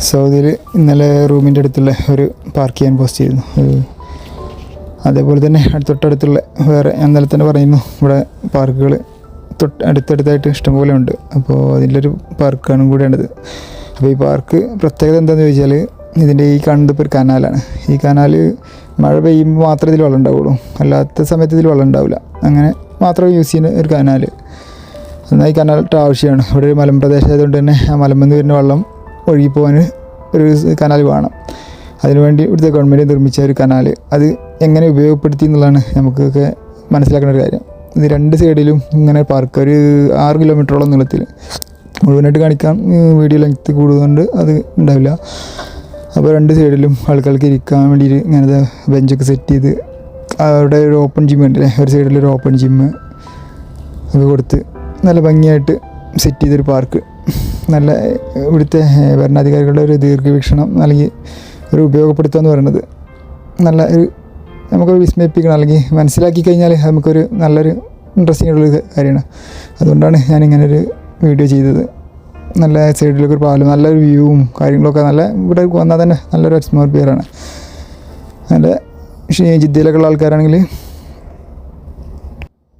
സൗദിയിൽ ഇന്നലെ റൂമിൻ്റെ അടുത്തുള്ള ഒരു പാർക്ക് ചെയ്യാൻ പോസ്റ്റ് ചെയ്തിരുന്നു. അതേപോലെ തന്നെ തൊട്ടടുത്തുള്ള വേറെ ഇന്നലെ തന്നെ പറയുന്നു ഇവിടെ പാർക്കുകൾ അടുത്തടുത്തായിട്ട് ഇഷ്ടംപോലെ ഉണ്ട്. അപ്പോൾ അതിലൊരു പാർക്കാണ് കൂടെയാണിത്. അപ്പോൾ ഈ പാർക്ക് പ്രത്യേകത എന്താണെന്ന് ചോദിച്ചാൽ ഇതിൻ്റെ ഈ കാണുന്നത് ഒരു കനാലാണ്. ഈ കനാൽ മഴ പെയ്യുമ്പോൾ മാത്രമേ ഇതിൽ വെള്ളം ഉണ്ടാവുള്ളൂ, അല്ലാത്ത സമയത്ത് ഇതിൽ വെള്ളം ഉണ്ടാവില്ല. അങ്ങനെ മാത്രം യൂസ് ചെയ്യുന്ന ഒരു കനാൽ. എന്നാൽ ഈ കനാലിൻ്റെ ആവശ്യമാണ്. ഇവിടെ ഒരു മലമ്പ്രദേശം ആയതുകൊണ്ട് തന്നെ ആ മലമെന്ന് വരുന്ന വെള്ളം ഒഴുകിപ്പോകാൻ ഒരു കനാൽ വേണം. അതിനുവേണ്ടി ഇവിടുത്തെ ഗവൺമെൻറ് നിർമ്മിച്ച ഒരു കനാൽ അത് എങ്ങനെ ഉപയോഗപ്പെടുത്തി എന്നുള്ളതാണ് നമുക്കൊക്കെ മനസ്സിലാക്കുന്ന ഒരു കാര്യം. ഇത് രണ്ട് സൈഡിലും ഇങ്ങനെ പാർക്ക് ഒരു 6 കിലോമീറ്ററോളം നീളത്തിൽ, മുഴുവനായിട്ട് കാണിക്കാൻ വീഡിയോ ലെങ്ത്ത് കൂടുന്നതുകൊണ്ട് അത് ഉണ്ടാവില്ല. അപ്പോൾ രണ്ട് സൈഡിലും ആൾക്കാർക്ക് ഇരിക്കാൻ വേണ്ടിയിട്ട് ഇങ്ങനത്തെ ബെഞ്ചൊക്കെ സെറ്റ് ചെയ്ത് അവിടെ ഒരു ഓപ്പൺ ജിം ഉണ്ടല്ലേ, ഒരു സൈഡിലൊരു ഓപ്പൺ ജിമ്മ് ഒക്കെ കൊടുത്ത് നല്ല ഭംഗിയായിട്ട് സെറ്റ് ചെയ്തൊരു പാർക്ക്. നല്ല ഇവിടുത്തെ ഭരണാധികാരികളുടെ ഒരു ദീർഘവീക്ഷണം അല്ലെങ്കിൽ ഒരു ഉപയോഗപ്പെടുത്തുക എന്ന് പറയുന്നത് നല്ല ഒരു നമുക്കൊരു വിസ്മയിപ്പിക്കണം, അല്ലെങ്കിൽ മനസ്സിലാക്കി കഴിഞ്ഞാൽ നമുക്കൊരു നല്ലൊരു ഇൻട്രസ്റ്റിംഗ് ഉള്ളൊരു കാര്യമാണ്. അതുകൊണ്ടാണ് ഞാനിങ്ങനൊരു വീഡിയോ ചെയ്തത്. നല്ല സൈഡിലൊക്കെ ഒരു പാലും നല്ലൊരു വ്യൂവും കാര്യങ്ങളൊക്കെ നല്ല ഇവിടെ വന്നാൽ തന്നെ നല്ലൊരു അറ്റ്മോസ്ഫിയറാണ്. നല്ല ജിദ്ദയിലൊക്കെ ഉള്ള ആൾക്കാരാണെങ്കിൽ